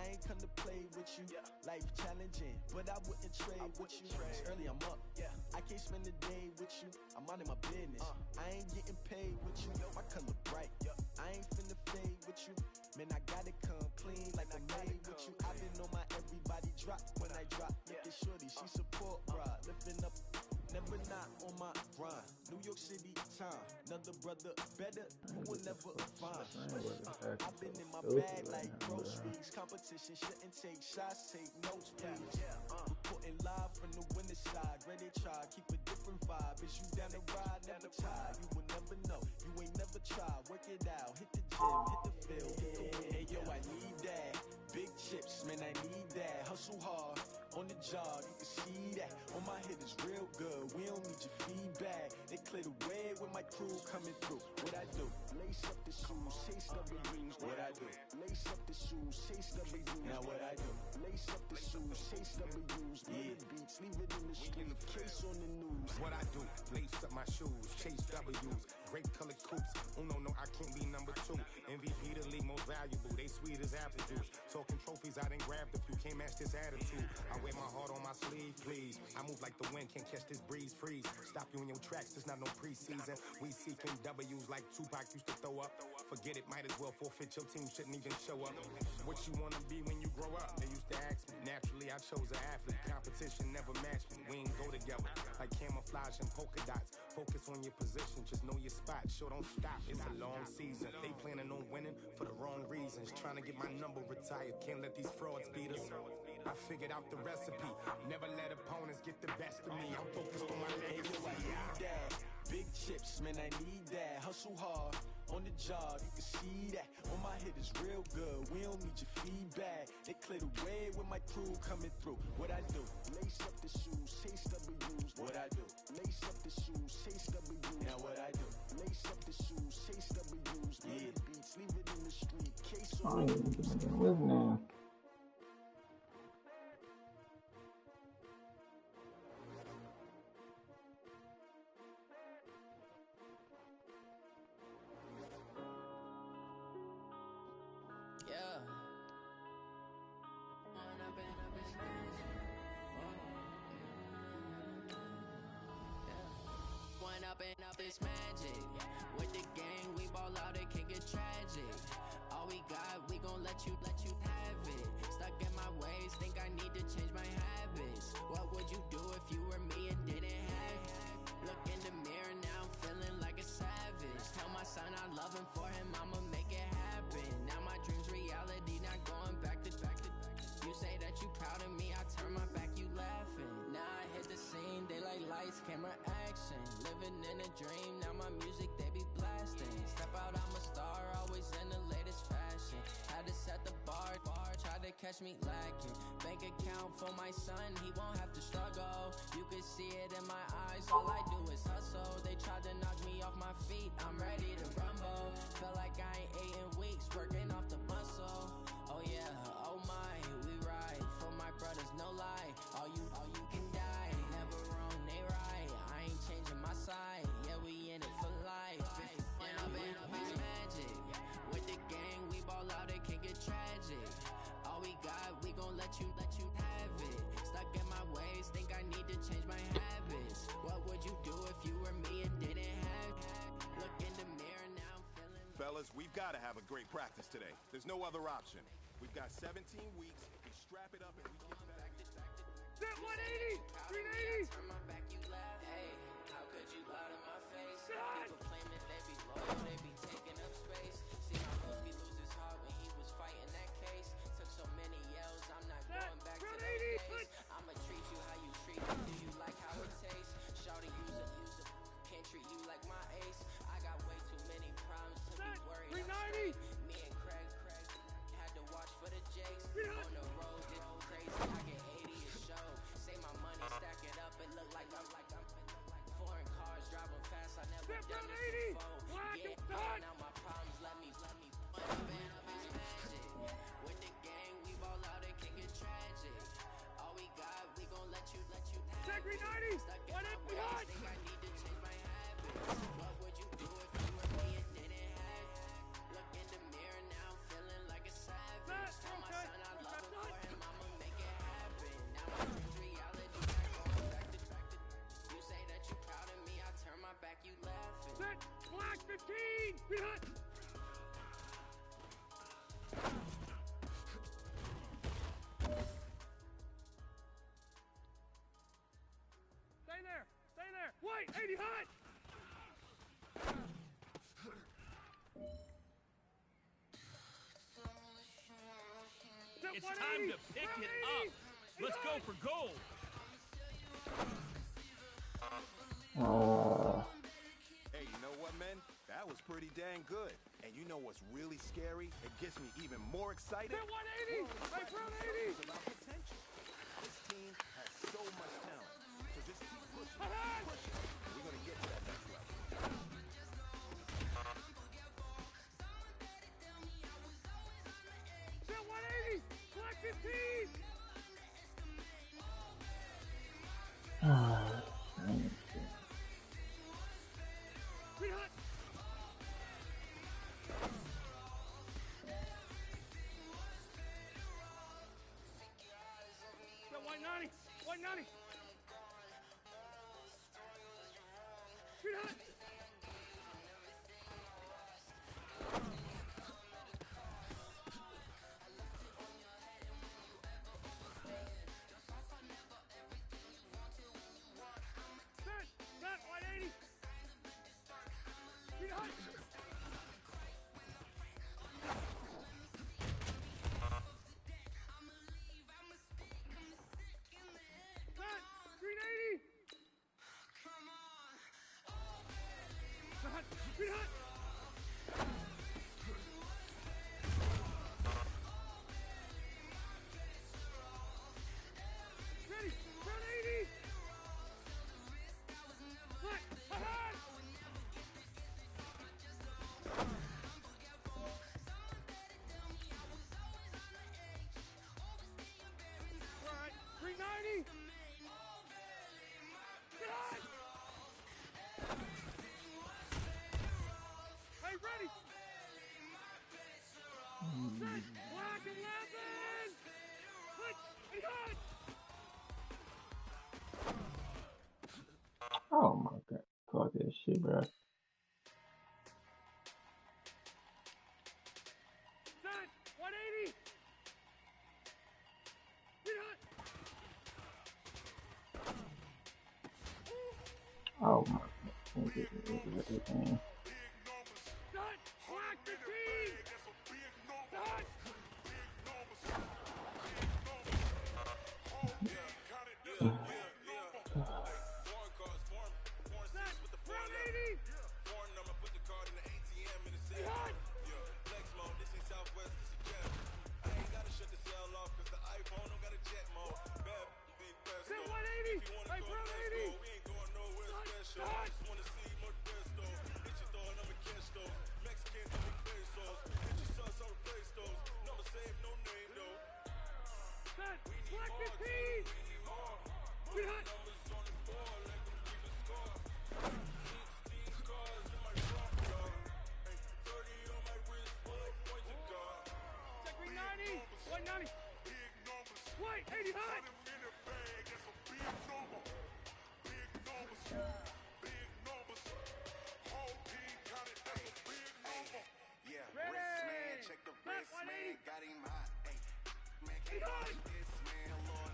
I ain't come to play with you. Life challenging, but I wouldn't trade with you. It's early, I'm up. I can't spend the day with you. I'm minding my business. I ain't getting paid with you. My color bright. I ain't finna fade with you. Man, I gotta come clean like I made with you. I been on my everybody drop when I drop. Look at shorty, she support, bruh. Lifting up, never not on my grind. New York City time, another brother better, you will never find. I've been in my bag like groceries. Competition shouldn't take shots, take notes, please. Reporting live from the winter side. Ready to try, keep a different vibe. Is you down the ride, never tired. You will never know, you ain't never tried. Work it out, hit the gym, hit the field, hit the wind. Hey yo, I need that. Big chips, man, I need that. Hustle hard, on the job, you can see that. On my hit is real good, we don't need your feedback. They clear the way with my crew coming through. What I do? Lace up the shoes, chase W's. What I do? Lace up the shoes, chase W's. Now what I do? Lace up the shoes, chase W's. Yeah. Beats, leave it in the street, case on the news. What I do? Lace up my shoes, chase W's. Great colored coops. Oh no, I can't be number 2. MVP the league most valuable. They sweet as apple juice. Talking trophies, I done grabbed a few. Can't match this attitude. I wear my heart on my sleeve, please. I move like the wind, can't catch this breeze, freeze. Stop you in your tracks, there's not no preseason. We seeking W's like Tupac used to throw up. Forget it, might as well forfeit, your team shouldn't even show up. What you wanna be when you grow up? They used to ask me. Naturally, I chose an athlete. Competition never matched me. We ain't go together like camouflage and polka dots. Focus on your position, just know your spot. Sure, don't stop, it's a long season. They planning on winning for the wrong reasons. Trying to get my number retired, can't let these frauds beat us. I figured out the recipe. Never let opponents get the best of me. I'm focused on my legacy. I need that. Big chips, man, I need that. Hustle hard, on the job, you can see that. On my hit is real good, we don't need your feedback. They clear the way with my crew coming through. What I do? Lace up the shoes, chase W's. What I do? Lace up the shoes, chase W's. Now what I do? Lace up the shoes, chase W's. Yeah. Beats, leave it in the street, case on the news. Up this magic. With the gang, we ball out, it can get tragic. All we got, we gon' let you have it. Stuck in my ways, think I need to change my habits. What would you do if you were me and didn't have it? Look in the mirror, now I'm feeling like a savage. Tell my son I love him, for him I'ma make it happen. Now my dream's reality, not going back to. You say that you proud of me, I turn my back, you laughing. Now I hit the scene, daylight lights, camera action. Living in a dream, now my music they be blasting. Step out, I'm a star, always in the latest fashion. Had to set the bar, try to catch me lacking. Bank account for my son, he won't have to struggle. You can see it in my eyes, all I do is hustle. They tried to knock me off my feet, I'm ready to rumble. Felt like I ain't ate in weeks, working off the muscle. Oh yeah, oh my, we ride for my brothers, no lie. All you can die, never wrong, they right. I ain't changing my side, yeah, we in it for life. When up is magic. With the gang, we ball out, it can get tragic. All we got, we gon' let you have it. Stuck in my ways, think I need to change my habits. What would you do if you were me and didn't have it? Look in the mirror, now I'm feeling. Fellas, we've got to have a great practice today. There's no other option. We've got 17 weeks. We strap it up and we get back. Set 180! 380! Turn my back, you laugh. Hey, how could you lie to my face? People claim that they be loyal, they be taking up space. See how Moski lose his heart when he was fighting that case. Took so many yells, I'm not going back to those days. I'ma treat you how you treat me. Do you like how it tastes? Shawty, use it. Can't treat you like my ace. I got way too many problems to be worried. 390! Me and Craig had to watch for the Jakes. On the road, did crazy. I get 80 a show. Say my money, stack it up, it look like I'm foreign cars driving fast. I never done this before. Yeah, now my problems let me up is magic. With the gang, we ball out, it can get tragic. All we got, we gon' let you have it. Stuck in my ways, think I need to change my habits. What would you do if you were me and didn't have it? Look in the mirror, now I'm feeling like a savage. Tell my son I love 15. Be hot. Stay there. Stay there. White, 80 hot. It's time to pick it up. Let's go for gold. Hey, you know what, man? That was pretty dang good. And you know what's really scary? It gets me even more excited. Hit 180. Right front 80. It's about potential. This team has so much talent. So just keep pushing. Ahead. Pushing. We're going to get to that next level. Hit 180. Black 15. Be hot. Hit 190. 190. Be hot. Set 180. Be hot. Set 380. Be hot. Ready. Front 80. Black. Ahead. All right. 390. Get hot. Hey, ready. Set. Black 11. Switch. Be hot. Oh my god. Fuck that shit, bro. Set. 180. Be hot. Oh my god. Everything. Set. Black 15. Set. Set. 180. Be hot. Set 180. Right front 80. Hot. Set. Black 15. Be hot. Set 390. 190. White 80 hot. Yeah, Ready. wrist man, check the Set wrist man, 180. got him hot. Ay, man, Be can't hot. watch this man, Lord.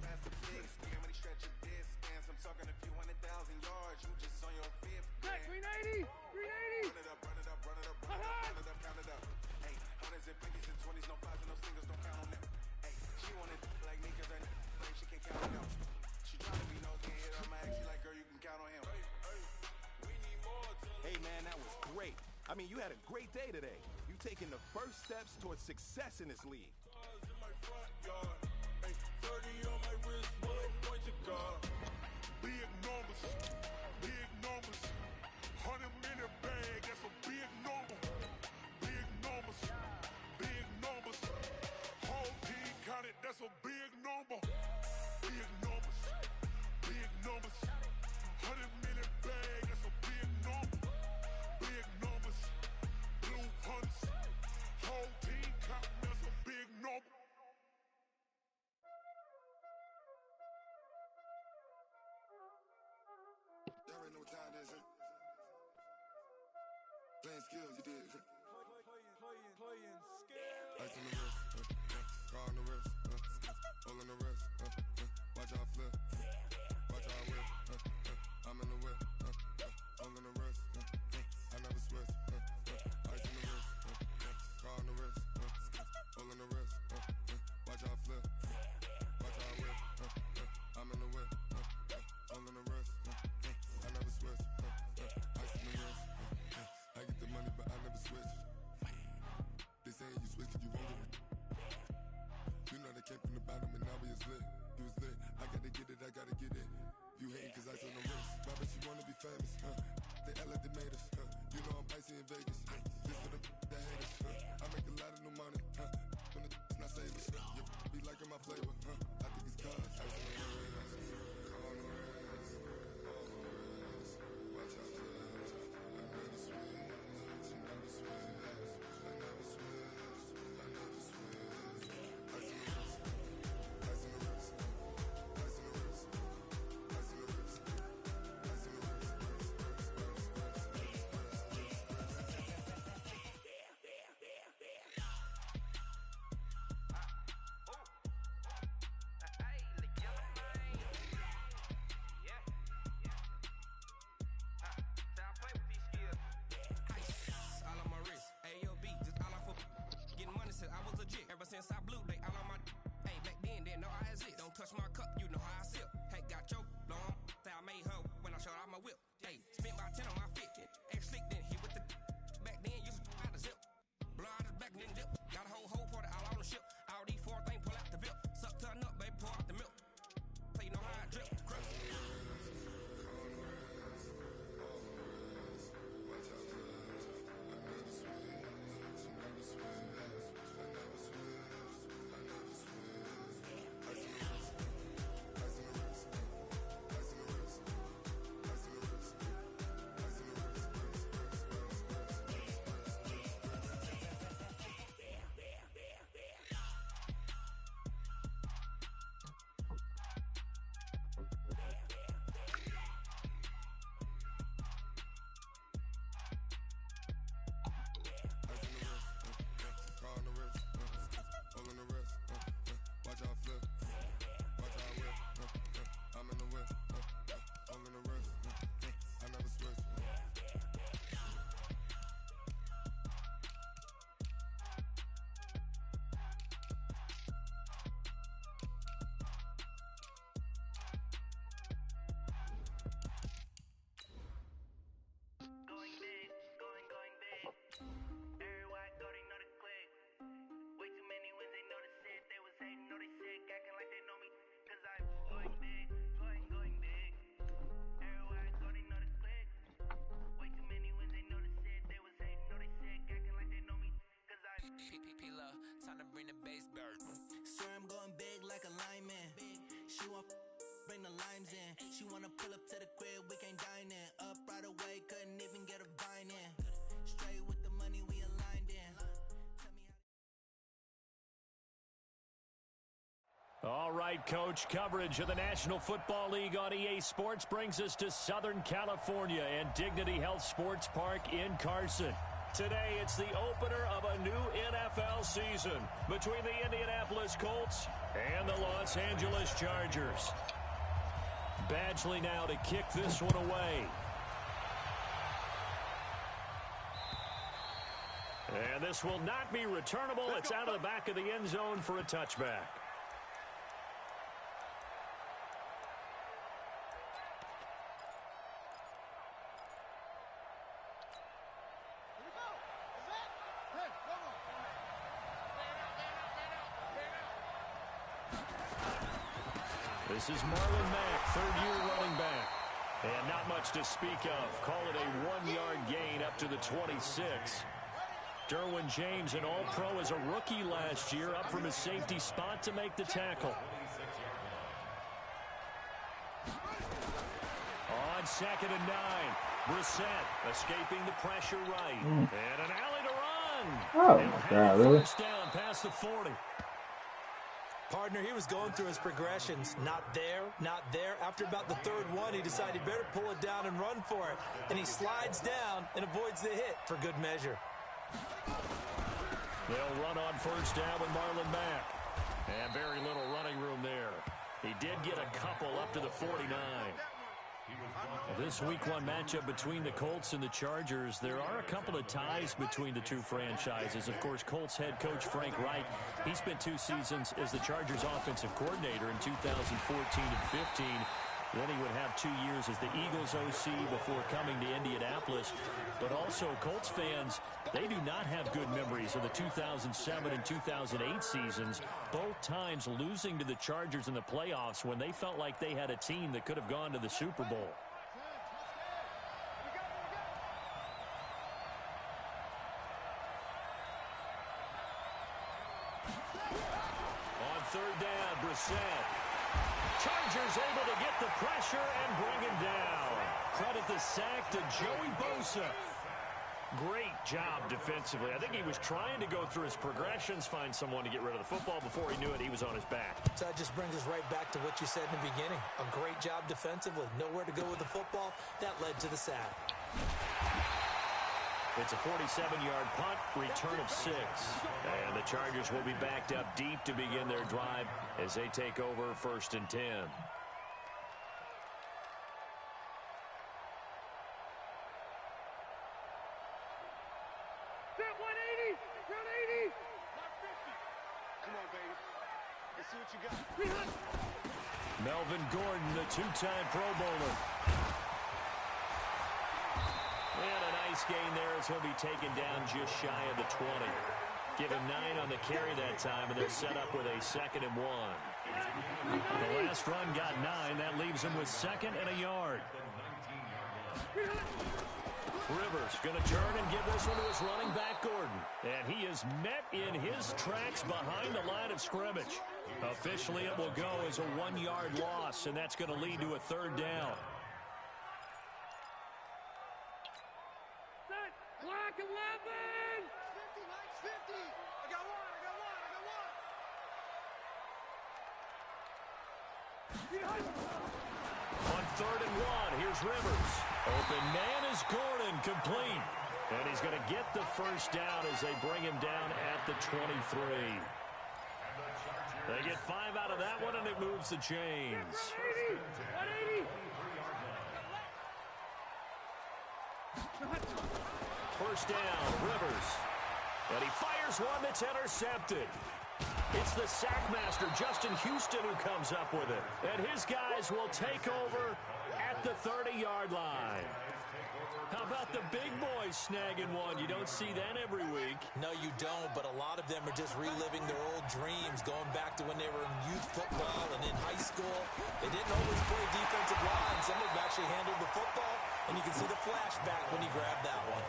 Pass the big skin when he stretch your distance. I'm talking a few 100,000 yards, you just on your fifth. Set 380. 380. Run it up, run it up, run it up, run it up, run it up, count it up. Hey, hundreds and fifties and 20s, no fives and no singles, don't count on them. Hey, she wanted like me cause her like she can't count on them. She tryna be nosy and hit her max, she like, girl, you can count on him. Hey, man, that was great. I mean, you had a great day today. You taking the first steps towards success in this league. Big numbers, 100 minute bag, that's a big number. Big numbers, whole team counted, that's a big number. Big numbers, 100 minute bag, that's a big number. Big numbers, blue hunts, whole team counting, that's a big Playing skills, you did. Ice on the wrist, car on the wrist, all on the wrist, watch how I flip, watch how I whip, I'm in the whip, all on the wrist, I never switch, ice on the wrist, car on the wrist, all on the wrist, watch how I flip, watch how I whip, I'm in the whip, all on the wrist, I never switch, ice on the wrist, I get the money but I never switch. They saying you switch 'cause you won't get it. You know they came from the bottom and now we is lit. You was lit. I gotta get it, I gotta get it. You hating 'cause I on the wrist. Why bet you wanna be famous, They Ella they made us, You know I'm icy in Vegas, This for the that hate us, I make a lot of new money, When it's not savers, You be liking my flavor, I think it's cause ice on the wrist, on the wrist, on the wrist. Watch out, I never switch, you never switch. Ever since I blew, they all on my. Hey, back then, didn't know I exist. Don't touch my cup, you know how I sip. Hey, got your long. Say I made her when I showed out my whip. Hey, spent about 10 on my fit. Ex-slick, then hit with the. Back then, used to out the zip. Blow out his back, then dip. Got a whole party all on the ship. All these 4 things pull out the VIP. Suck to a nut, baby, pour out the milk. So you know how I drip. Crush. Time to bring the bass bird. Swear I'm going big like a lineman. She want bring the limes in. She wanna pull up to the crib, we can't dine in. Up right away, couldn't even get a vine in. Straight with the money we aligned in. All right, Coach. Coverage of the National Football League on EA Sports brings us to Southern California and Dignity Health Sports Park in Carson. Today, it's the opener of a new NFL season between the Indianapolis Colts and the Los Angeles Chargers. Badgley now to kick this one away. And this will not be returnable. It's out of the back of the end zone for a touchback. This is Marlon Mack, third-year running back. And not much to speak of. Call it a 1-yard gain up to the 26. Derwin James, an All-Pro as a rookie last year, up from his safety spot to make the tackle. On 2nd and 9, Brissett escaping the pressure right. And an alley to run. Oh, my God, really? First down past the 40. Partner, he was going through his progressions. Not there, not there. After about the third one, he decided he better pull it down and run for it. And he slides down and avoids the hit for good measure. They'll run on first down with Marlon Mack. And very little running room there. He did get a couple up to the 49. This Week 1 matchup between the Colts and the Chargers, there are a couple of ties between the two franchises. Of course, Colts head coach Frank Reich, he spent 2 seasons as the Chargers offensive coordinator in 2014 and 15. Then he would have 2 years as the Eagles OC before coming to Indianapolis. But also, Colts fans, they do not have good memories of the 2007 and 2008 seasons, both times losing to the Chargers in the playoffs when they felt like they had a team that could have gone to the Super Bowl. On third down, Brissett. Chargers able to get the pressure and bring him down. Credit the sack to Joey Bosa. Great job defensively. I think he was trying to go through his progressions, find someone to get rid of the football. Before he knew it, he was on his back. So that just brings us right back to what you said in the beginning. A great job defensively. Nowhere to go with the football. That led to the sack. It's a 47-yard punt, return of 6. And the Chargers will be backed up deep to begin their drive as they take over 1st and 10. Set 180! Round 80! Come on, baby. Let's see what you got. Melvin Gordon, the 2-time Pro Bowler. And a nice gain there as he'll be taken down just shy of the 20. Give him 9 on the carry that time, and they're set up with a 2nd and 1. The last run got 9. That leaves him with 2nd and a yard. Rivers going to turn and give this one to his running back, Gordon. And he is met in his tracks behind the line of scrimmage. Officially, it will go as a 1-yard loss, and that's going to lead to a 3rd down. Set! Black 11! 50, Mike, 50! I got one! On 3rd and 1, here's Rivers. Open man is Gordon, complete. And he's going to get the first down as they bring him down at the 23. They get 5 out of that one, and it moves the chains. 180! First down, Rivers. And he fires one that's intercepted. It's the sackmaster, Justin Houston, who comes up with it. And his guys will take over at the 30-yard line. How about the big boys snagging one? You don't see that every week. No, you don't, but a lot of them are just reliving their old dreams, going back to when they were in youth football and in high school. They didn't always play defensive line. Some of them actually handled the football, and you can see the flashback when he grabbed that one.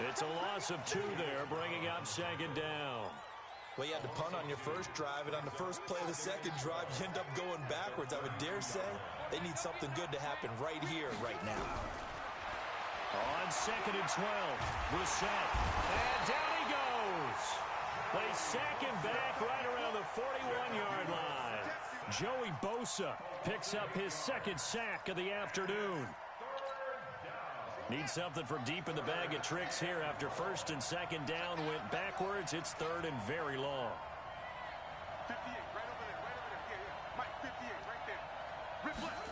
It's a loss of 2 there, bringing up 2nd down. Well, you had to punt on your first drive, and on the first play of the second drive, you end up going backwards. I would dare say they need something good to happen right here, right now. On 2nd and 12, Brissett. And down he goes. They sack him back right around the 41-yard line. Joey Bosa picks up his 2nd sack of the afternoon. Needs something from deep in the bag of tricks here after 1st and 2nd down went backwards. It's 3rd and very long. 58, right over there. Yeah. Mike, 58, right there. Rip left.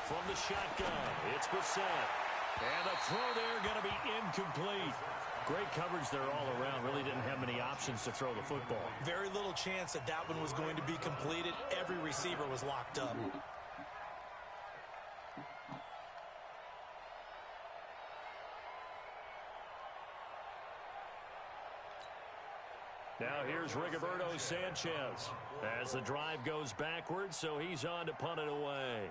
From the shotgun, it's Brissett. And the throw there going to be incomplete. Great coverage there all around. Really didn't have many options to throw the football. Very little chance that that one was going to be completed. Every receiver was locked up. Now here's Rigoberto Sanchez as the drive goes backwards, so he's on to punt it away.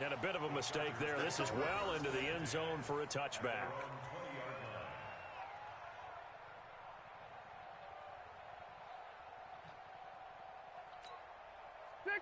And a bit of a mistake there. This is well into the end zone for a touchback.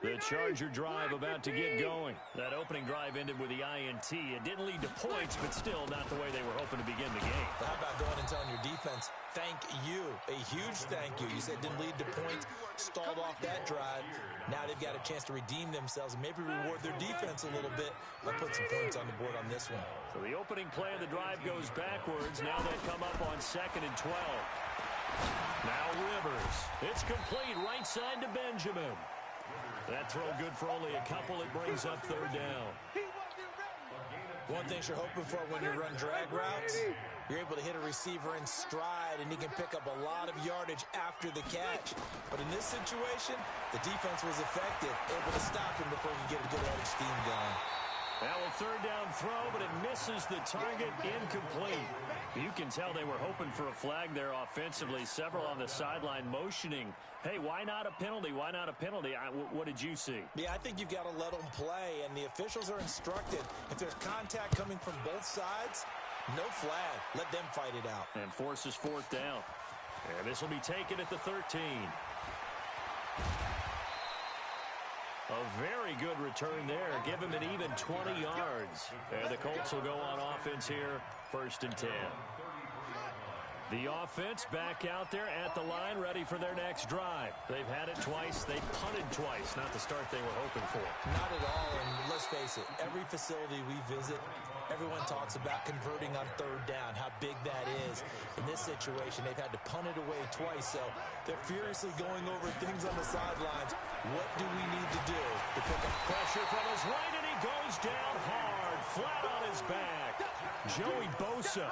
The Charger drive about to get going. That opening drive ended with the INT. It didn't lead to points, but still not the way they were hoping to begin the game. How about going and telling your defense, thank you, a huge thank you. You said it didn't lead to points, stalled off that drive. Now they've got a chance to redeem themselves and maybe reward their defense a little bit by putting some points on the board on this one. So the opening play of the drive goes backwards. Now they come up on 2nd and 12. Now Rivers. It's complete right side to Benjamin. That throw good for only a couple. It brings up 3rd down. One thing you're hoping for when you run drag routes, you're able to hit a receiver in stride, and he can pick up a lot of yardage after the catch. But in this situation, the defense was effective, able to stop him before he could get a good head of steam going. Now a 3rd down throw, but it misses the target, incomplete. You can tell they were hoping for a flag there offensively. Several on the sideline motioning, hey, why not a penalty? Why not a penalty? What did you see? Yeah, I think you've got to let them play, and the officials are instructed. If there's contact coming from both sides, no flag. Let them fight it out. And forces 4th down. And this will be taken at the 13. A very good return there. Give him an even 20 yards. And the Colts will go on offense here, 1st and 10. The offense back out there at the line, ready for their next drive. They've had it twice. They punted twice. Not the start they were hoping for. Not at all, and let's face it, every facility we visit, everyone talks about converting on 3rd down, how big that is. In this situation, they've had to punt it away twice, so they're furiously going over things on the sidelines. What do we need to do to pick up pressure from his right, and he goes down hard, flat on his back. Joey Bosa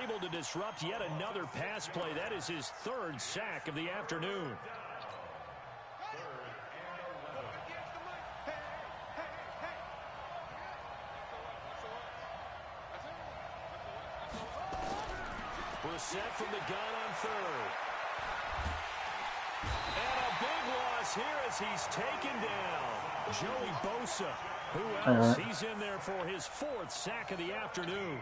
able to disrupt yet another pass play. That is his 3rd sack of the afternoon. Brissett from the gun on 3rd. And a big loss here as he's taken down. Joey Bosa. Who else? He's in there for his 4th sack of the afternoon.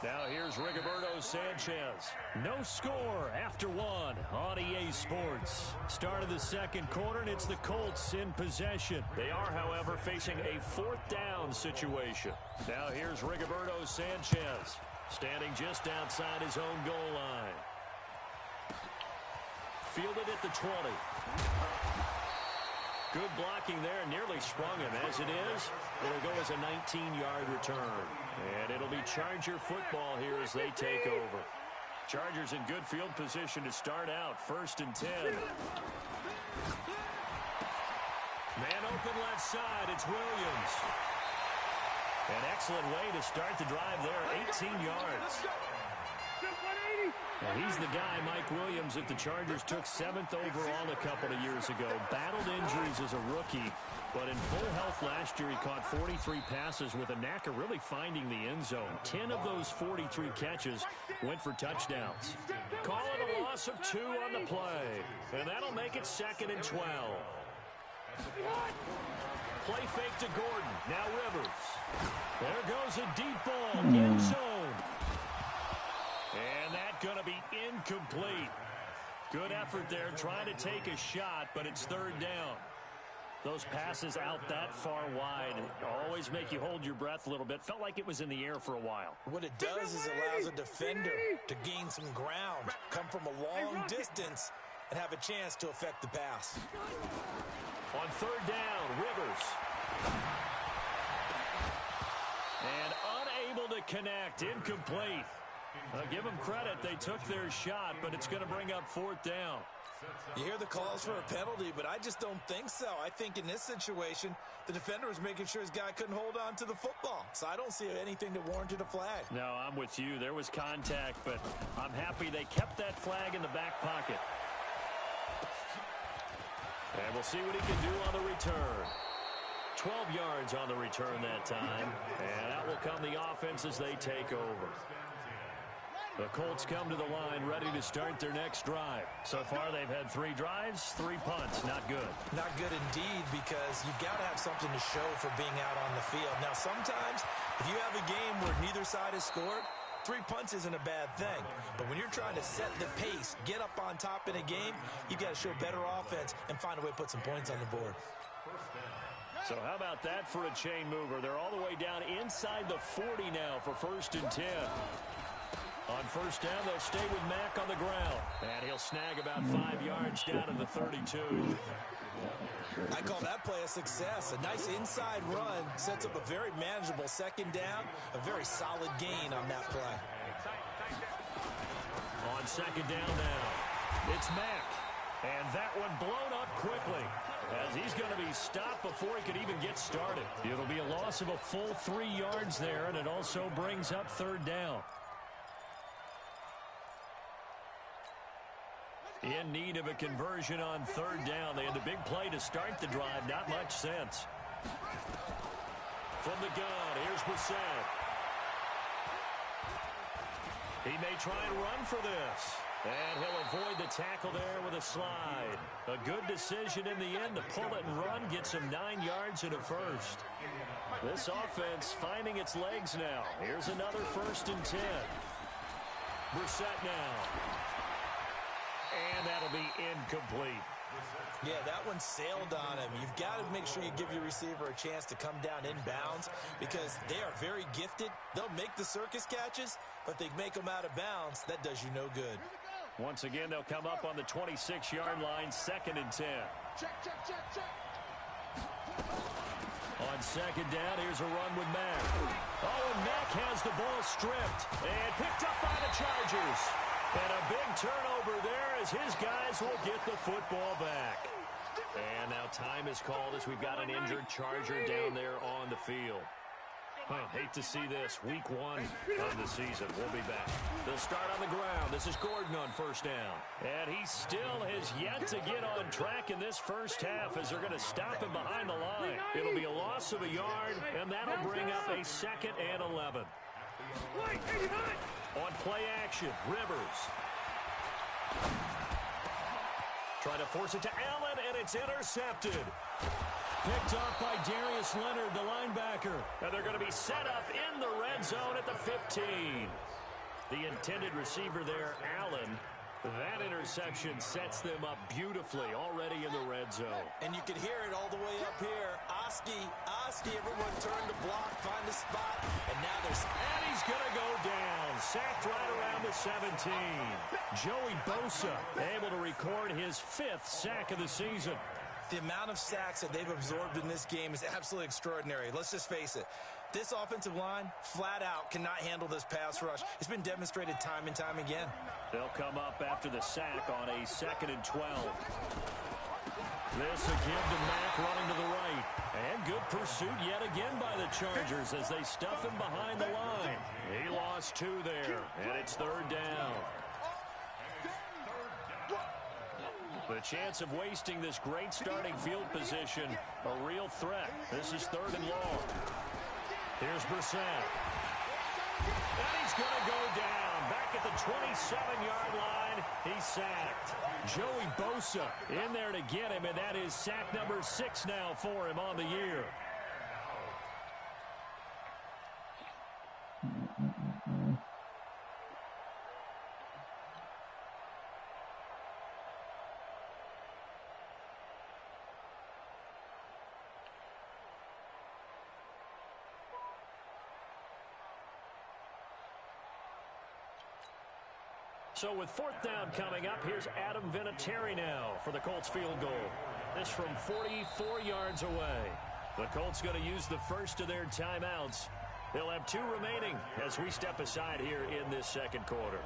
Now here's Rigoberto Sanchez. No score after 1 on EA Sports. Start of the 2nd quarter, and it's the Colts in possession. They are, however, facing a 4th down situation. Now here's Rigoberto Sanchez, standing just outside his own goal line. Fielded at the 20. Good blocking there, nearly sprung him. As it is, it'll go as a 19-yard return. And it'll be Charger football here as they take over. Chargers in good field position to start out, 1st and 10. Man open left side, it's Williams. An excellent way to start the drive there, 18 yards. And he's the guy, Mike Williams, that the Chargers took 7th overall a couple of years ago. Battled injuries as a rookie, but in full health last year, he caught 43 passes with a knack of really finding the end zone. 10 of those 43 catches went for touchdowns. Call it a loss of 2 on the play, and that'll make it 2nd and 12. Play fake to Gordon. Now Rivers. There goes a deep ball. End zone. And that's going to be incomplete. Good effort there trying to take a shot, but it's 3rd down. Those passes out that far wide always make you hold your breath a little bit. Felt like it was in the air for a while. What it does is allows a defender to gain some ground, come from a long distance, and have a chance to affect the pass. On 3rd down, Rivers. And unable to connect, incomplete. Give them credit, they took their shot, but it's going to bring up 4th down. You hear the calls for a penalty, but I just don't think so. I think in this situation, the defender was making sure his guy couldn't hold on to the football. So I don't see anything that warranted a flag. No, I'm with you. There was contact, but I'm happy they kept that flag in the back pocket. And we'll see what he can do on the return. 12 yards on the return that time. And out will come the offense as they take over. The Colts come to the line ready to start their next drive. So far they've had 3 drives, 3 punts. Not good. Not good indeed, because you've got to have something to show for being out on the field. Now sometimes if you have a game where neither side has scored, 3 punts isn't a bad thing. But when you're trying to set the pace, get up on top in a game, you've got to show better offense and find a way to put some points on the board. So how about that for a chain mover? They're all the way down inside the 40 now for 1st and 10. On 1st down, they'll stay with Mack on the ground. And he'll snag about 5 yards down to the 32. I call that play a success. A nice inside run sets up a very manageable 2nd down. A very solid gain on that play. On 2nd down now, it's Mack. And that one blown up quickly, as he's going to be stopped before he could even get started. It'll be a loss of a full 3 yards there, and it also brings up 3rd down. In need of a conversion on 3rd down. They had the big play to start the drive. Not much sense. From the gun, here's Brissett. He may try and run for this. And he'll avoid the tackle there with a slide. A good decision in the end to pull it and run. Gets him 9 yards and a 1st. This offense finding its legs now. Here's another 1st and 10. Brissett now. And that'll be incomplete. Yeah, that one sailed on him. You've got to make sure you give your receiver a chance to come down inbounds because they are very gifted. They'll make the circus catches, but they make them out of bounds. That does you no good. Once again, they'll come up on the 26-yard line, 2nd and 10. Check. On 2nd down, here's a run with Mack. Oh, and Mack has the ball stripped and picked up by the Chargers. And a big turnover there as his guys will get the football back. And now time is called as we've got an injured Charger down there on the field. Hate to see this. Week 1 of the season. We'll be back. They'll start on the ground. This is Gordon on 1st down. And he still has yet to get on track in this 1st half as they're going to stop him behind the line. It'll be a loss of a yard, and that'll bring up a 2nd and 11. On play action, Rivers. Trying to force it to Allen, and it's intercepted. Picked off by Darius Leonard, the linebacker. And they're going to be set up in the red zone at the 15. The intended receiver there, Allen. That interception sets them up beautifully already in the red zone. And you can hear it all the way up here. Oski, everyone turn to block, find the spot, and now there's... And he's going to go down. Sacked right around the 17. Joey Bosa able to record his 5th sack of the season. The amount of sacks that they've absorbed in this game is absolutely extraordinary. Let's just face it. This offensive line, flat out, cannot handle this pass rush. It's been demonstrated time and time again. They'll come up after the sack on a 2nd and 12. This a give to Mack running to the right. And good pursuit yet again by the Chargers as they stuff him behind the line. He lost 2 there, and it's 3rd down. The chance of wasting this great starting field position, a real threat. This is 3rd and long. Here's Brissett. And he's going to go down. Back at the 27-yard line, he's sacked. Joey Bosa in there to get him, and that is sack number 6 now for him on the year. So with 4th down coming up, here's Adam Vinatieri now for the Colts field goal. This from 44 yards away. The Colts going to use the first of their timeouts. They'll have 2 remaining as we step aside here in this 2nd quarter.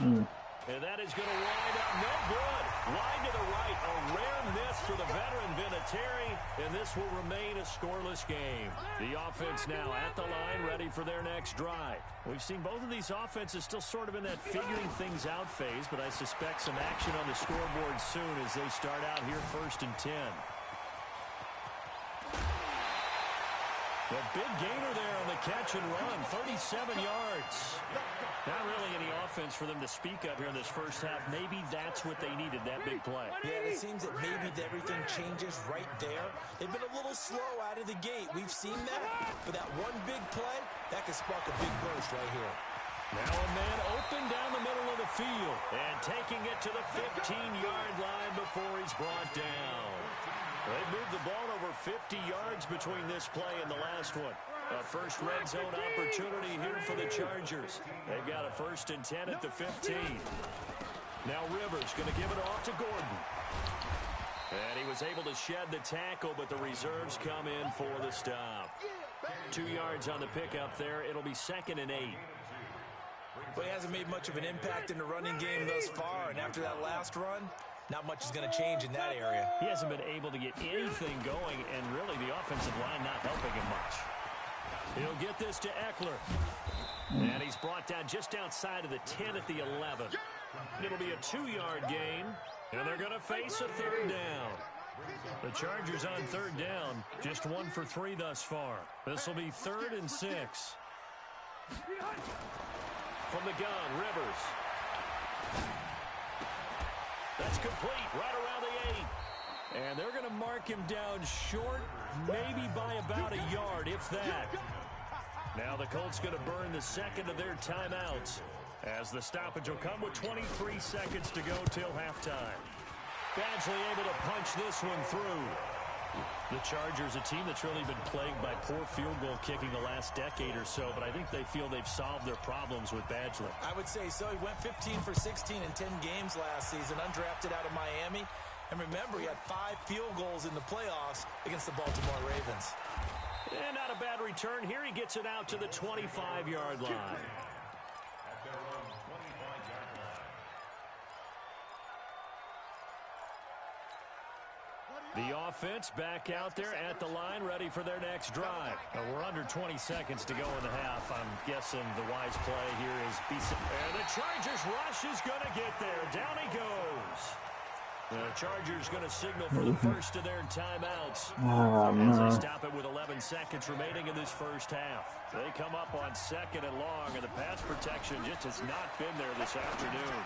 And that is going to wind up no good. Wide to the right, a rare miss for the veteran Vinatieri, and this will remain a scoreless game. The offense now at the line, ready for their next drive. We've seen both of these offenses still sort of in that figuring things out phase, but I suspect some action on the scoreboard soon as they start out here 1st and 10. The big gainer there on the catch and run, 37 yards. Not really any offense for them to speak of here in this 1st half. Maybe that's what they needed, that big play. Yeah, it seems that maybe everything changes right there. They've been a little slow out of the gate. We've seen that. But that one big play, that could spark a big burst right here. Now a man open down the middle of the field and taking it to the 15-yard line before he's brought down. They moved the ball over 50 yards between this play and the last one. A first red zone opportunity here for the Chargers. They've got a 1st and 10 at the 15. Now Rivers going to give it off to Gordon. And he was able to shed the tackle, but the reserves come in for the stop. 2 yards on the pickup there. It'll be 2nd and 8. Well, he hasn't made much of an impact in the running game thus far, and after that last run, not much is going to change in that area. He hasn't been able to get anything going, and really the offensive line not helping him much. He'll get this to Eckler. And he's brought down just outside of the 10 at the 11. It'll be a 2-yard gain, and they're going to face a 3rd down. The Chargers on 3rd down, just 1 for 3 thus far. This will be 3rd and 6. From the gun, Rivers. That's complete, right around the 8. And they're going to mark him down short, maybe by about a yard, if that. Now the Colts going to burn the 2nd of their timeouts, as the stoppage will come with 23 seconds to go till halftime. Badgley able to punch this one through. The Chargers, a team that's really been plagued by poor field goal kicking the last decade or so, but I think they feel they've solved their problems with Badgley. I would say so. He went 15 for 16 in 10 games last season, undrafted out of Miami. And remember, he had 5 field goals in the playoffs against the Baltimore Ravens. And not a bad return. Here he gets it out to the 25-yard line. The offense back out there at the line, ready for their next drive. We're under 20 seconds to go in the half. I'm guessing the wise play here is and the Chargers rush is going to get there. Down he goes. The Chargers going to signal for the first of their timeouts as they stop it with 11 seconds remaining in this first half. They come up on 2nd and long, and the pass protection just has not been there this afternoon.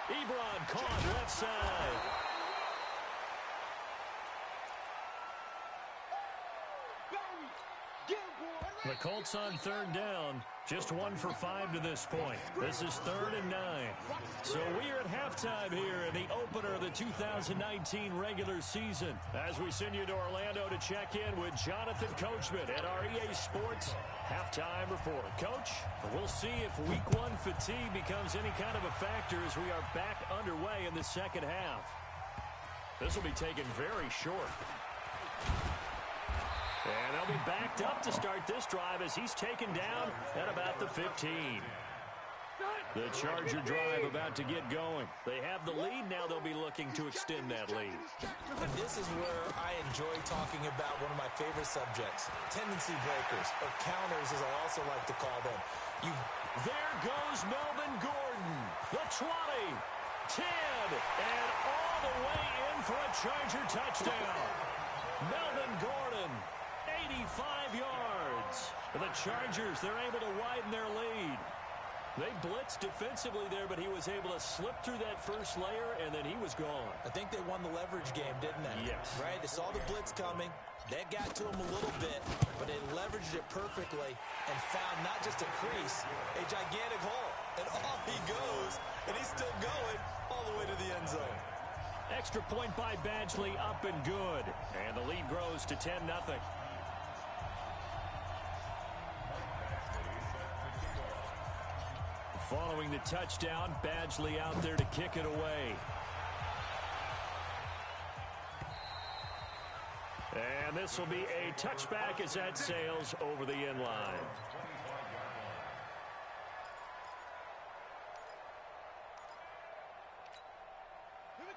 Ebron caught left side. The Colts on 3rd down, just 1 for 5 to this point. This is 3rd and 9. So we are at halftime here in the opener of the 2019 regular season, as we send you to Orlando to check in with Jonathan Coachman at our EA Sports Halftime Report. Coach, we'll see if Week 1 fatigue becomes any kind of a factor as we are back underway in the second half. This will be taken very short. And they'll be backed up to start this drive as he's taken down at about the 15. The Charger drive about to get going. They have the lead. Now they'll be looking to extend that lead. And this is where I enjoy talking about one of my favorite subjects, tendency breakers, or counters as I also like to call them. There goes Melvin Gordon. The 20, 10, and all the way in for a Charger touchdown. Melvin Gordon. 85 yards. The Chargers, they're able to widen their lead. They blitzed defensively there, but he was able to slip through that first layer, and then he was gone. I think they won the leverage game, didn't they? Yes. Right? They saw the blitz coming. That got to him a little bit, but they leveraged it perfectly and found not just a crease, a gigantic hole. And off he goes, and he's still going all the way to the end zone. Extra point by Badgley, up and good. And the lead grows to 10-0. Following the touchdown, Badgley out there to kick it away. And this will be a touchback as that sails over the end line.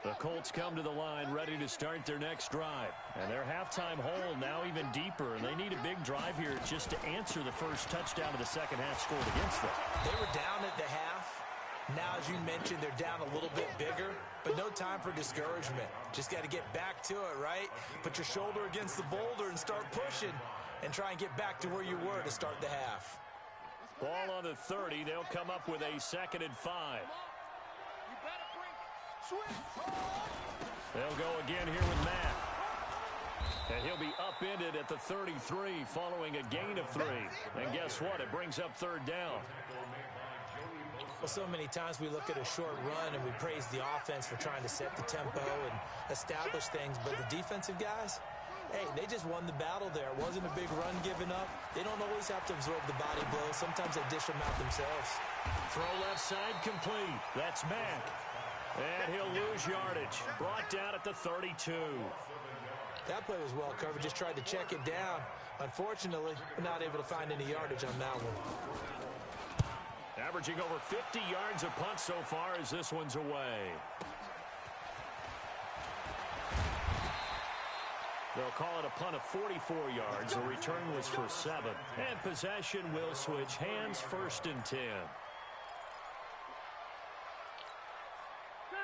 The Colts come to the line ready to start their next drive. And their halftime hole now even deeper. And they need a big drive here just to answer the first touchdown of the second half scored against them. They were down at the half. Now, as you mentioned, they're down a little bit bigger. But no time for discouragement. Just got to get back to it, right? Put your shoulder against the boulder and start pushing. And try and get back to where you were to start the half. Ball on the 30. They'll come up with a 2nd and 5. They'll go again here with Matt. And he'll be upended at the 33 following a gain of 3. And guess what? It brings up third down. Well, so many times we look at a short run and we praise the offense for trying to set the tempo and establish things. But the defensive guys, hey, they just won the battle there. It wasn't a big run given up. They don't always have to absorb the body blows. Sometimes they dish them out themselves. Throw left side complete. That's Mack. And he'll lose yardage. Brought down at the 32. That play was well covered. Just tried to check it down. Unfortunately, we're not able to find any yardage on that one. Averaging over 50 yards a punt so far as this one's away. They'll call it a punt of 44 yards. The return was for 7. And possession will switch hands, 1st and 10.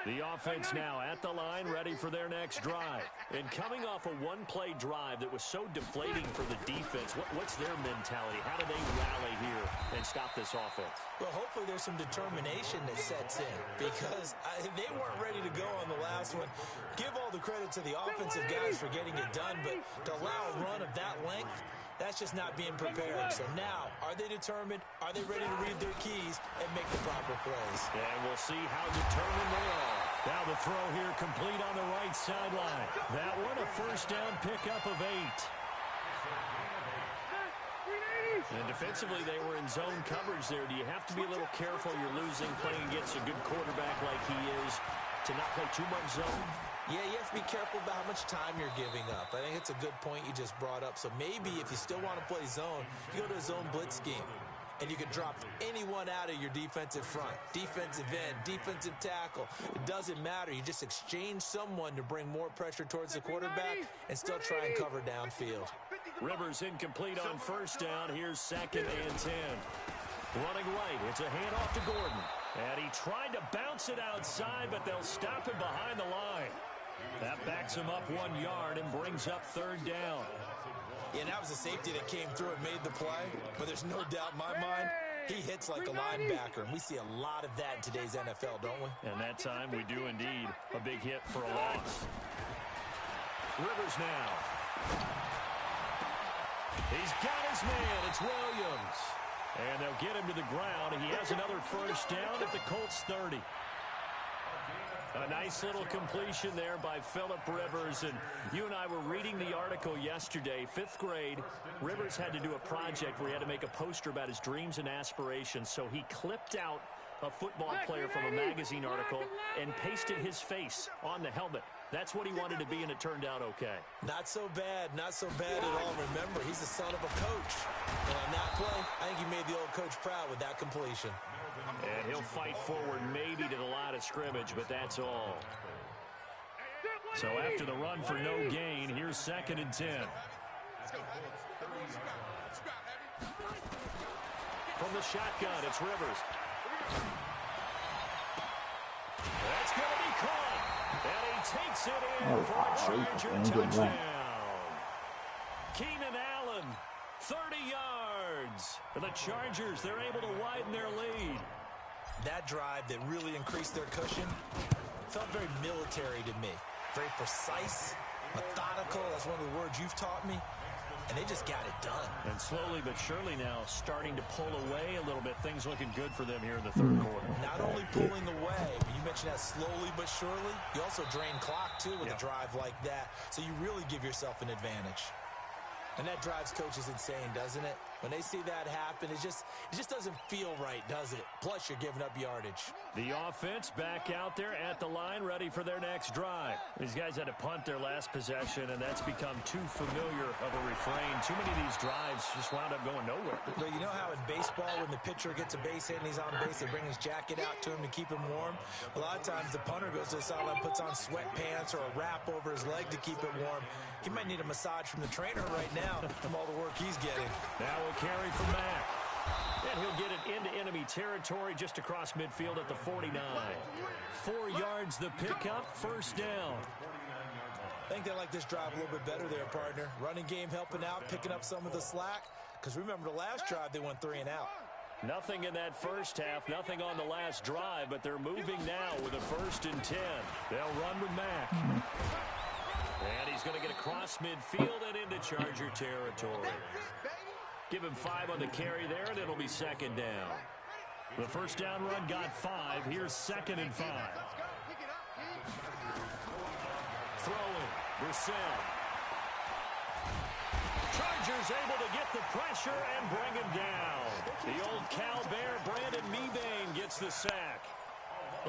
The offense now at the line, ready for their next drive. And coming off a one-play drive that was so deflating for the defense, what's their mentality? How do they rally here and stop this offense? Well, hopefully there's some determination that sets in because they weren't ready to go on the last one. Give all the credit to the offensive guys for getting it done, but to allow a run of that length, that's just not being prepared. So now, are they determined? Are they ready to read their keys and make the proper plays? And we'll see how determined they are. Now the throw here complete on the right sideline. That one a 1st down pickup of 8. And defensively, they were in zone coverage there. Do you have to be a little careful? You're losing, playing against a good quarterback like he is, to not play too much zone? Yeah, you have to be careful about how much time you're giving up. I think it's a good point you just brought up. So maybe if you still want to play zone, you go to a zone blitz scheme. And you can drop anyone out of your defensive front. Defensive end, defensive tackle. It doesn't matter. You just exchange someone to bring more pressure towards the quarterback and still try and cover downfield. Rivers incomplete on 1st down. Here's 2nd and 10. Running right. It's a handoff to Gordon. And he tried to bounce it outside, but they'll stop him behind the line. That backs him up 1 yard and brings up 3rd down. Yeah, that was a safety that came through and made the play. But there's no doubt in my mind, he hits like a linebacker. And we see a lot of that in today's NFL, don't we? And that time we do indeed. A big hit for a loss. Rivers now. He's got his man. It's Williams. And they'll get him to the ground. He has another 1st down at the Colts 30. A nice little completion there by Phillip Rivers. And you and I were reading the article yesterday. 5th grade, Rivers had to do a project where he had to make a poster about his dreams and aspirations. So he clipped out a football player from a magazine article and pasted his face on the helmet. That's what he wanted to be, and it turned out okay. Not so bad. Not so bad at all. Remember, he's the son of a coach. And on that play, I think he made the old coach proud with that completion. And he'll fight forward maybe to the line of scrimmage, but that's all. So after the run for no gain, here's 2nd and 10. From the shotgun, it's Rivers. That's going to be caught. And he takes it in for a Charger touchdown. Keenan Allen, 30 yards. For the Chargers, they're able to widen their lead. That drive that really increased their cushion felt very military to me. Very precise, methodical. That's one of the words you've taught me. And they just got it done. And slowly but surely now starting to pull away a little bit. Things looking good for them here in the 3rd quarter. Not only pulling away, but you mentioned that slowly but surely. You also drain clock, too, with a drive like that. So you really give yourself an advantage. And that drives coaches insane, doesn't it? When they see that happen, it just doesn't feel right, does it? Plus, you're giving up yardage. The offense back out there at the line, ready for their next drive. These guys had to punt their last possession, and that's become too familiar of a refrain. Too many of these drives just wound up going nowhere. But you know how in baseball, when the pitcher gets a base hit and he's on base, they bring his jacket out to him to keep him warm? A lot of times, the punter goes to the sideline, puts on sweatpants or a wrap over his leg to keep it warm. He might need a massage from the trainer right now from all the work he's getting. Now a carry from Mack. And he'll get it into enemy territory just across midfield at the 49. 4 yards the pickup, 1st down. I think they like this drive a little bit better there, partner. Running game helping out, picking up some of the slack. Because remember the last drive, they went 3 and out. Nothing in that first half, nothing on the last drive, but they're moving now with a 1st and 10. They'll run with Mack. And he's going to get across midfield and into Charger territory. Give him 5 on the carry there, and it'll be second down. The first down run got 5. Here's 2nd and 5. Throwing. Brissett. Chargers able to get the pressure and bring him down. The old Cal Bear, Brandon Mebane, gets the sack.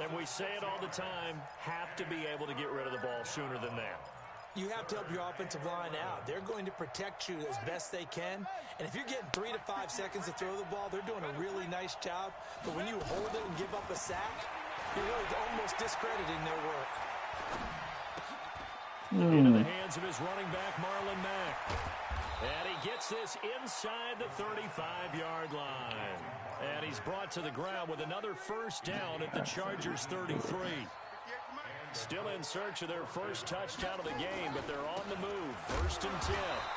And we say it all the time, have to be able to get rid of the ball sooner than that. You have to help your offensive line out. They're going to protect you as best they can. And if you're getting 3 to 5 seconds to throw the ball, they're doing a really nice job. But when you hold it and give up a sack, you're really almost discrediting their work. Into the hands of his running back, Marlon Mack. And he gets this inside the 35-yard line. And he's brought to the ground with another first down at the Chargers' 33. Still in search of their first touchdown of the game, but they're on the move. 1st and 10.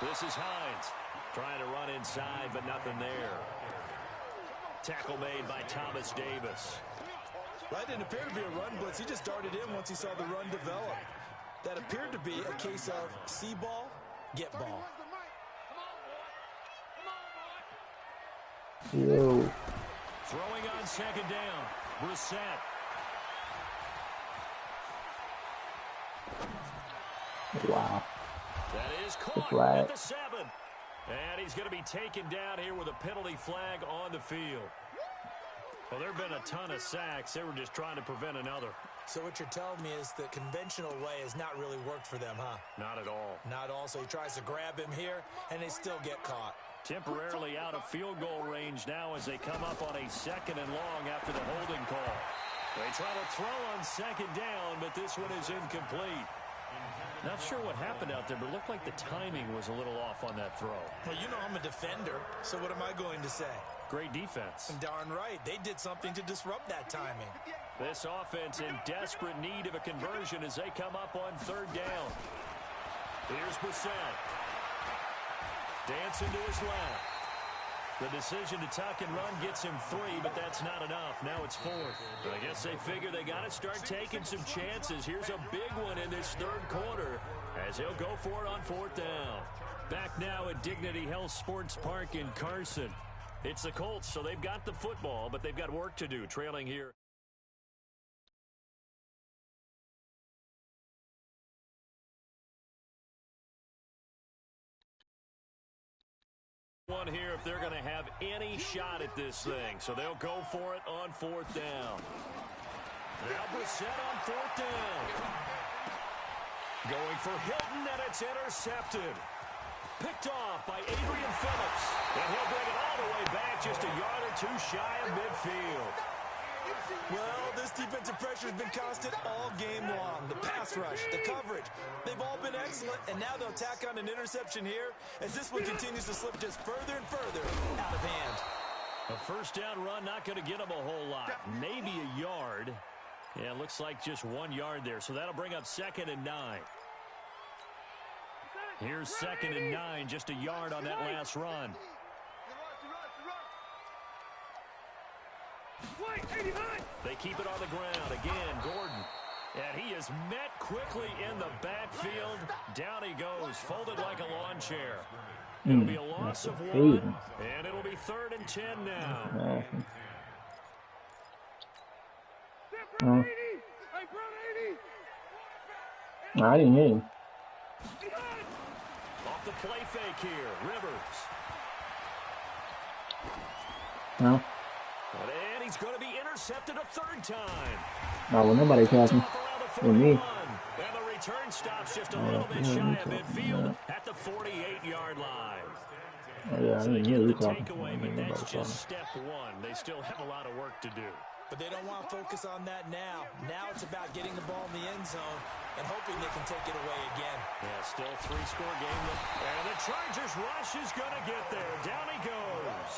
This is Hines. Trying to run inside, but nothing there. Tackle made by Thomas Davis. That didn't appear to be a run blitz. He just darted in once he saw the run develop. That appeared to be a case of see ball, get ball. Yo. Throwing on 2nd down. Brissett. Wow. That is caught at the 7. And he's going to be taken down here with a penalty flag on the field. Well, there have been a ton of sacks. They were just trying to prevent another. So what you're telling me is the conventional way has not really worked for them, huh? Not at all. Not all. So he tries to grab him here, and they still get caught. Temporarily out of field goal range now as they come up on a 2nd and long after the holding call. They try to throw on 2nd down, but this one is incomplete. Not sure what happened out there, but it looked like the timing was a little off on that throw. Well, you know I'm a defender, so what am I going to say? Great defense. Darn right. They did something to disrupt that timing. This offense in desperate need of a conversion as they come up on 3rd down. Here's Brissett. Dancing to his left. The decision to tuck and run gets him 3, but that's not enough. Now it's 4th. I guess they figure they got to start taking some chances. Here's a big one in this 3rd quarter as he'll go for it on 4th down. Back now at Dignity Health Sports Park in Carson. It's the Colts, so they've got the football, but they've got work to do, trailing here. One here if they're going to have any shot at this thing. So they'll go for it on 4th down. Now Brissett on 4th down. Going for Hilton, and it's intercepted. Picked off by Adrian Phillips. And he'll bring it all the way back just a yard or 2 shy of midfield. Well, this defensive pressure has been constant all game long. The pass rush, the coverage, they've all been excellent, and now they'll tack on an interception here as this one continues to slip just further and further out of hand. A first down run not going to get them a whole lot. Maybe a yard. Yeah, it looks like just 1 yard there, so that'll bring up 2nd and 9. Here's 2nd and 9, just a yard on that last run. They keep it on the ground. Again, Gordon. And he is met quickly in the backfield. Down he goes, folded like a lawn chair. It'll be a loss of 1, and it'll be 3rd and 10 now. I didn't hear him. Off the play fake here, Rivers. No. And he's going to be intercepted a 3rd time. Oh, well, nobody's talking. With me. And the return stops just a little bit shy of midfield at the 48-yard line. Oh, yeah, So they I get knew the you talking. takeaway, but that's just step 1. They still have a lot of work to do. But they don't want to focus on that now. Now it's about getting the ball in the end zone and hoping they can take it away again. Yeah, still 3-score game. And the Chargers rush is going to get there. Down he goes.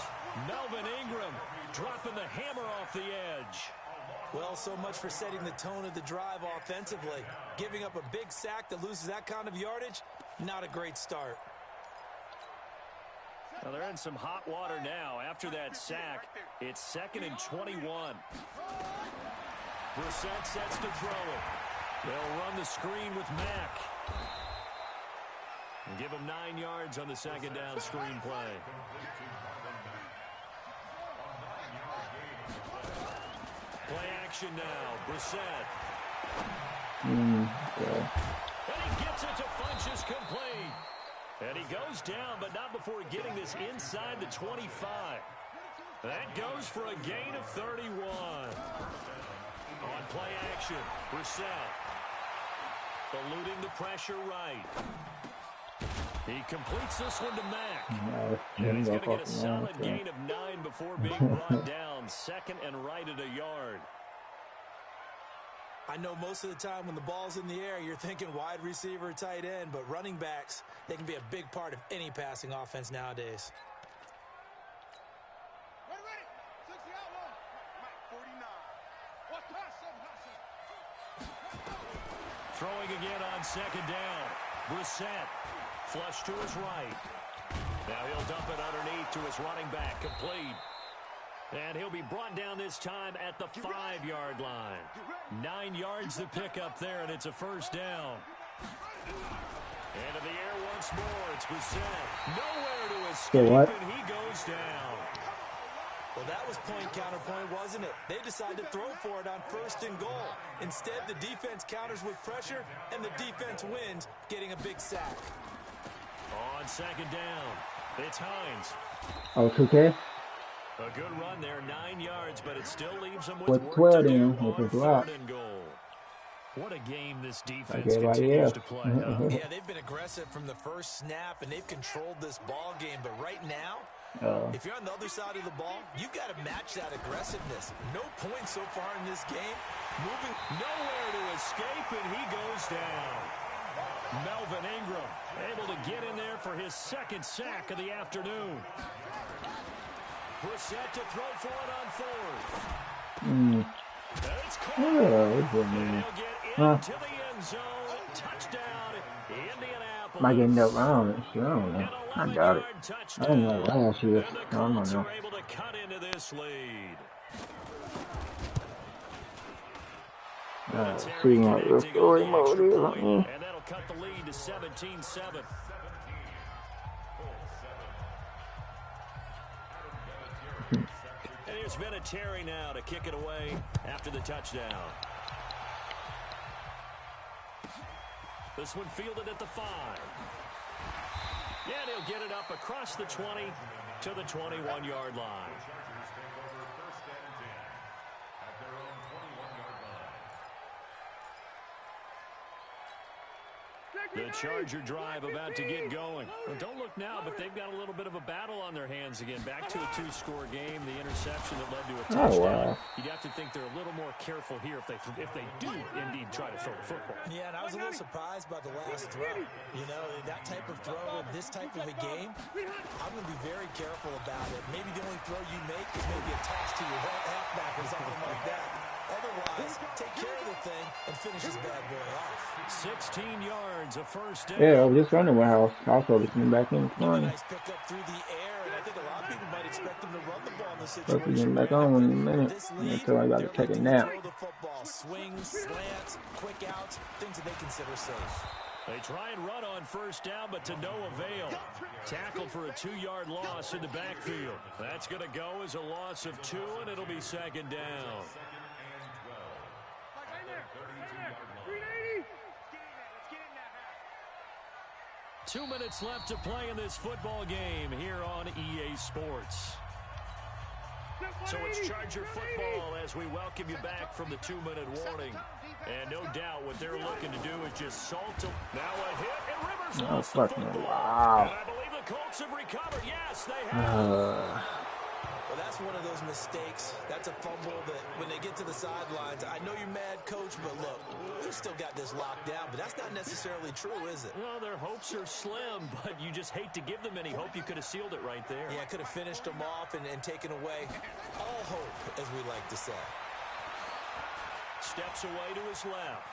Melvin Ingram dropping the hammer off the edge. Well, so much for setting the tone of the drive offensively. Giving up a big sack that loses that kind of yardage, not a great start. Well, they're in some hot water now. After that sack, it's 2nd and 21. Brissett sets to throw it. They'll run the screen with Mack. And give him 9 yards on the second down screenplay. Play action now. Brissett. And he gets it to Funchess complete. And he goes down, but not before getting this inside the 25. That goes for a gain of 31. On play action, Brissett. Eluding the pressure right. He completes this one to Mack. And he's going to get a solid gain of 9 before being brought down. Second and right at a yard. I know most of the time when the ball's in the air, you're thinking wide receiver, tight end, but running backs, they can be a big part of any passing offense nowadays. Throwing again on second down. Brissett. Flush to his right. Now he'll dump it underneath to his running back. Complete. And he'll be brought down this time at the 5-yard line. 9 yards to pick up there, and it's a first down. Into the air once more. It's Brissett. Nowhere to escape, and he goes down. Well, that was point counterpoint, wasn't it? They decided to throw for it on 1st and goal. Instead, the defense counters with pressure, and the defense wins, getting a big sack. On second down, it's Hines. Oh, 2K? A good run there, 9 yards, but it still leaves them with work 12 to do in, on with a block. 3rd and goal. What a game this defense continues to play. Yeah, they've been aggressive from the first snap, and they've controlled this ball game. But right now, if you're on the other side of the ball, you've got to match that aggressiveness. No points so far in this game. Moving nowhere to escape, and he goes down. Melvin Ingram able to get in there for his 2nd sack of the afternoon. Brissett to throw for it on 4th. It's caught. And he'll get into the end zone. Touchdown, Indianapolis. Might end up wrong. I don't know. I got it. I don't know last year. And the I don't Colts know. are able to cut into this lead. See what the story mode is. And that'll cut the lead to 17-7. And here's Vinatieri now to kick it away after the touchdown. This one fielded at the 5. And he'll get it up across the 20 to the 21-yard line. The Charger drive about to get going. Well, don't look now, but they've got a little bit of a battle on their hands again. Back to a 2-score game. The interception that led to a touchdown. You'd have to think they're a little more careful here if they do indeed try to throw the football. Yeah, and I was a little surprised by the last throw. You know, that type of throw in this type of a game, I'm going to be very careful about it. Maybe the only throw you make is maybe a toss to your halfback or something like that. Otherwise, take care of the thing and finish this bad boy off. 16 yards, a first down. Yeah, I was just running warehouse. Also, just came back in 20. Nice pickup through the air, and I think a lot of people might expect them to run the ball in this situation. Supposed to get back on in a minute until I got to take a nap. Throw the football, swings, slants, quick outs, things that they consider safe. They try and run on first down, but to no avail. Tackled for a 2-yard loss in the backfield. That's going to go as a loss of 2, and it'll be second down. 2 minutes left to play in this football game here on EA Sports. So it's Charger football as we welcome you back from the 2-minute warning. And no doubt what they're looking to do is just salt to... Now a hit, and Rivers lost the football. Wow. And I believe the Colts have recovered. Yes, they have. Well, that's one of those mistakes. That's a fumble that when they get to the sidelines, I know you're mad, Coach, but look, we still got this locked down. But that's not necessarily true, is it? Well, their hopes are slim, but you just hate to give them any hope. You could have sealed it right there. Yeah, could have finished them off and taken away all hope, as we like to say. Steps away to his left.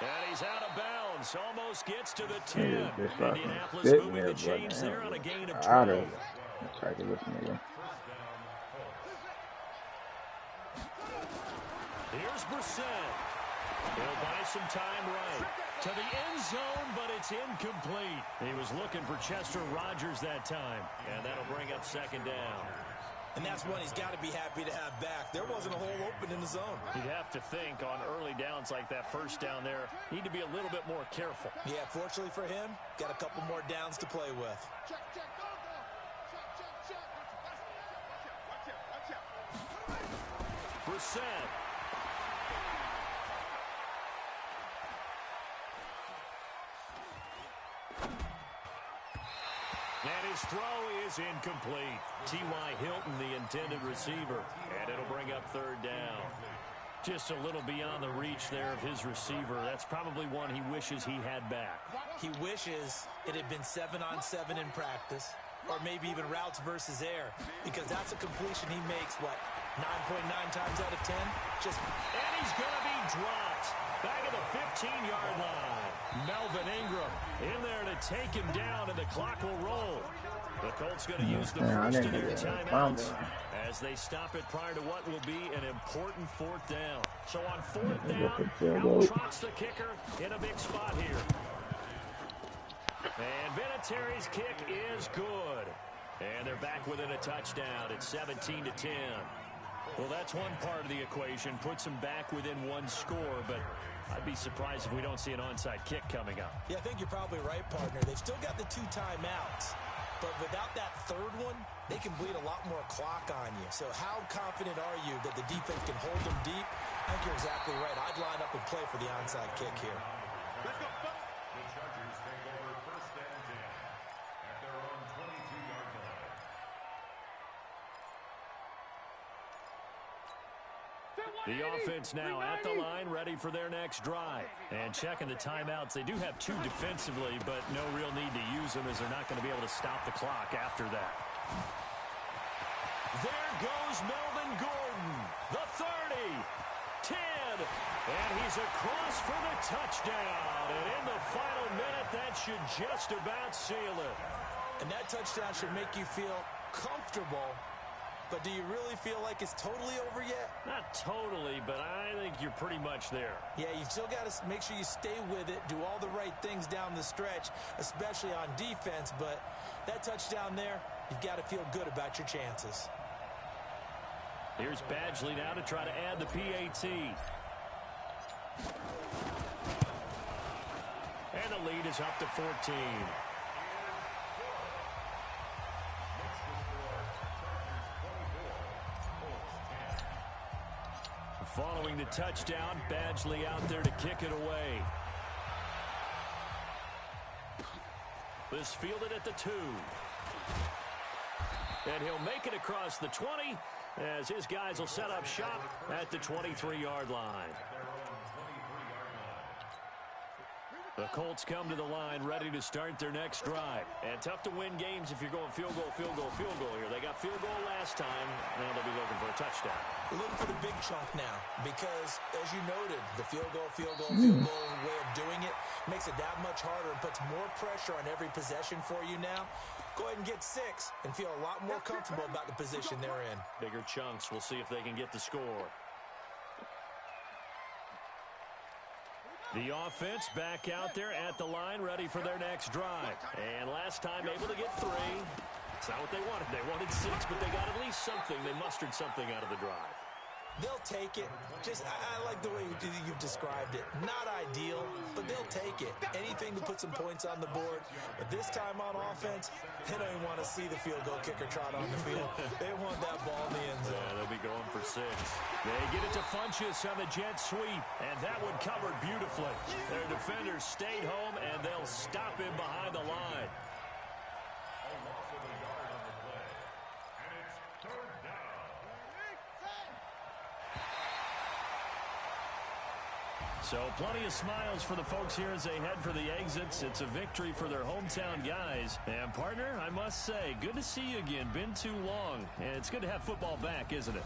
And he's out of bounds. Almost gets to the 10. Indianapolis moving the chains there on a gain of 12. Try to listen again. Here's Brissett. He'll buy some time right to the end zone, but it's incomplete. He was looking for Chester Rogers that time, and that'll bring up second down. And that's one he's got to be happy to have back. There wasn't a hole open in the zone. You'd have to think on early downs like that first down there, need to be a little bit more careful. Yeah, fortunately for him, got a couple more downs to play with. Check, check, go, go. Check, check, check. Watch out, watch out, watch out. Brissett. And his throw is incomplete. T.Y. Hilton, the intended receiver. And it'll bring up third down. Just a little beyond the reach there of his receiver. That's probably one he wishes he had back. He wishes it had been 7-on-7 in practice, or maybe even routes versus air, because that's a completion he makes, what, 9.9 times out of 10? And he's going to be dropped. Back at the 15-yard line. Melvin Ingram in there to take him down, and the clock will roll. The Colts going to use the first of their timeouts as they stop it prior to what will be an important fourth down. So on fourth down, out trots the kicker in a big spot here. And Vinatieri's kick is good. And they're back within a touchdown. It's 17-10. Well, that's one part of the equation. Puts them back within one score, but I'd be surprised if we don't see an onside kick coming up. Yeah, I think you're probably right, partner. They've still got the 2 timeouts, but without that third one, they can bleed a lot more clock on you. So how confident are you that the defense can hold them deep? I think you're exactly right. I'd line up and play for the onside kick here. Let's go. The Chargers take over first and 10 at their own 22-yard line. The offense now at the line, ready for their next drive. And checking the timeouts. They do have 2 defensively, but no real need to use them as they're not going to be able to stop the clock after that. There goes Melvin Gordon, the 30, 10, and he's across for the touchdown. And in the final minute, that should just about seal it. And that touchdown should make you feel comfortable. But do you really feel like it's totally over yet? Not totally, but I think you're pretty much there. Yeah, you still got to make sure you stay with it, do all the right things down the stretch, especially on defense. But that touchdown there, you've got to feel good about your chances. Here's Badgley now to try to add the PAT. And the lead is up to 14. Following the touchdown, Badgley out there to kick it away. This fielded at the 2. And he'll make it across the 20 as his guys will set up shop at the 23-yard line. The Colts come to the line ready to start their next drive. And tough to win games if you're going field goal, field goal, field goal here. They got field goal last time. Now they'll be looking for a touchdown. We're looking for the big chunk now because, as you noted, the field goal way of doing it makes it that much harder and puts more pressure on every possession for you now. Go ahead and get 6 and feel a lot more comfortable about the position they're in. Bigger chunks. We'll see if they can get the score. The offense back out there at the line, ready for their next drive. And last time able to get 3. It's not what they wanted. They wanted 6, but they got at least something. They mustered something out of the drive. They'll take it. I like the way you've described it. Not ideal, but they'll take it. Anything to put some points on the board. But this time on offense, they don't even want to see the field goal kicker trot on the field. They want that ball in the end zone. Yeah, they'll be going for 6. They get it to Funchess on the jet sweep, and that one covered beautifully. Their defenders stayed home, and they'll stop him behind the line. So plenty of smiles for the folks here as they head for the exits. It's a victory for their hometown guys. And, partner, I must say, good to see you again. Been too long. And it's good to have football back, isn't it?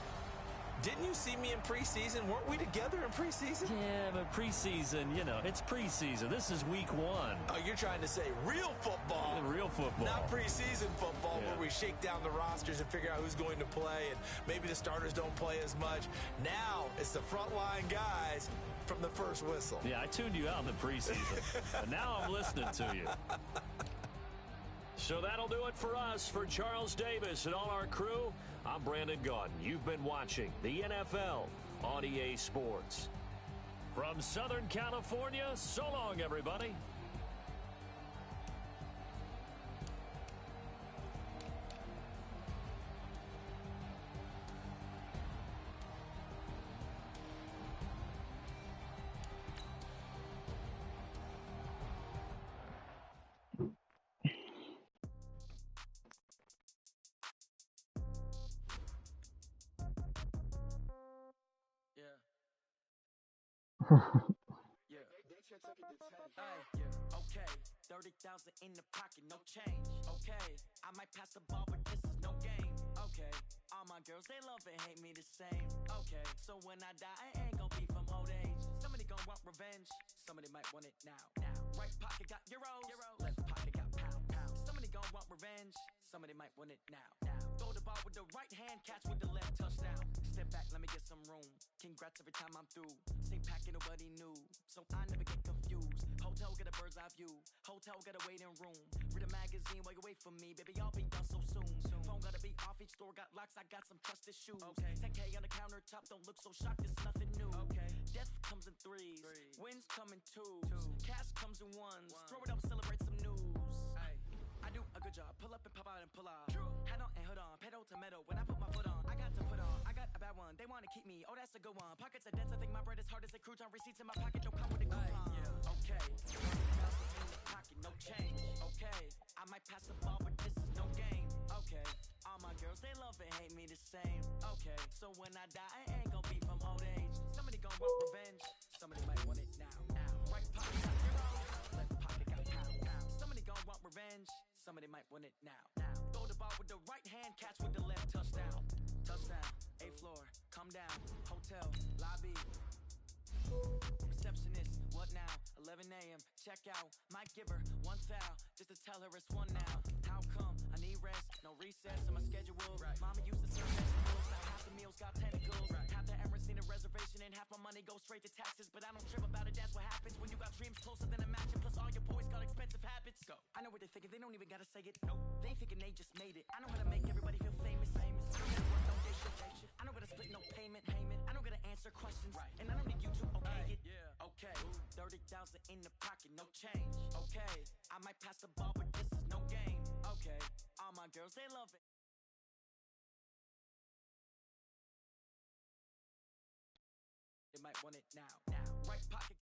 Didn't you see me in preseason? Weren't we together in preseason? Yeah, but preseason, you know, it's preseason. This is week 1. Oh, you're trying to say real football. Real football. Not preseason football where we we shake down the rosters and figure out who's going to play, and maybe the starters don't play as much. Now it's the frontline guys from the first whistle. Yeah, I tuned you out in the preseason, and now I'm listening to you. So that'll do it for us. For Charles Davis and all our crew, I'm Brandon Gaudin. You've been watching the NFL on EA Sports. From Southern California, so long, everybody. Okay, 30,000 in the pocket, no change. Okay, I might pass the ball, but this is no game. Okay, all my girls, they love and hate me the same. Okay, so when I die, I ain't gon' be from old age. Somebody gon' want revenge, somebody might want it now. Right pocket got euros, left pocket got pound. Somebody gon' want revenge, somebody might want it now. Throw the ball with the right hand, catch with the left, touchdown. Step back, let me get some room. Congrats every time I'm through. Same packet, nobody knew, so I never get confused. Hotel get a bird's eye view. Hotel got a waiting room. Read a magazine while you wait for me, baby. I'll be done so soon. Phone gotta be off. Each store got locks. I got some trusted shoes. 10K on the countertop. Don't look so shocked. It's nothing new. Death comes in threes. Wins come in twos. Cash comes in ones. Throw it up, celebrate some news. I do a good job. Pull up and pop out and pull out. Head on and hood on. Pedal to metal. When I put my foot on, I got to put on. I got a bad one. They wanna keep me. Oh, that's a good one. Pockets are dense. I think my bread is hard as a crouton. Receipts in my pocket. Don't come with a coupon. Okay. Pocket, no change. Okay. I might pass the ball, but this is no game. Okay. All my girls, they love and hate me the same. Okay. So when I die, I ain't gon' be from old age. Somebody gon' want revenge. Somebody might want it now. Right pocket got euros. Left pocket got pound. Somebody gon' want revenge. Somebody might want it now. Throw the ball with the right hand, catch with the left, touchdown. Touchdown, 8th floor, come down, hotel, lobby. Receptionist, what now? 11 a.m., check out. Might give her one foul, just to tell her it's one now. How come? I need rest, no recess on my schedule. Mama used to serve vegetables, now half the meals got tentacles. Half the Emirates need a reservation and half my money goes straight to taxes. But I don't trip about it, that's what happens when you got dreams closer than a match. And plus all your boys got expensive habits. Go. I know what they're thinking, they don't even gotta say it. Nope. They ain't thinking they just made it. I know how to make everybody feel famous. I don't gotta work no day shift. I don't gotta split no payment. I don't gotta answer questions. And I don't need you to okay it. Okay, 30,000 in the pocket, no change. Okay, I might pass the ball, but this is no game. Okay, all my girls, they love it. They might want it now. Right pocket.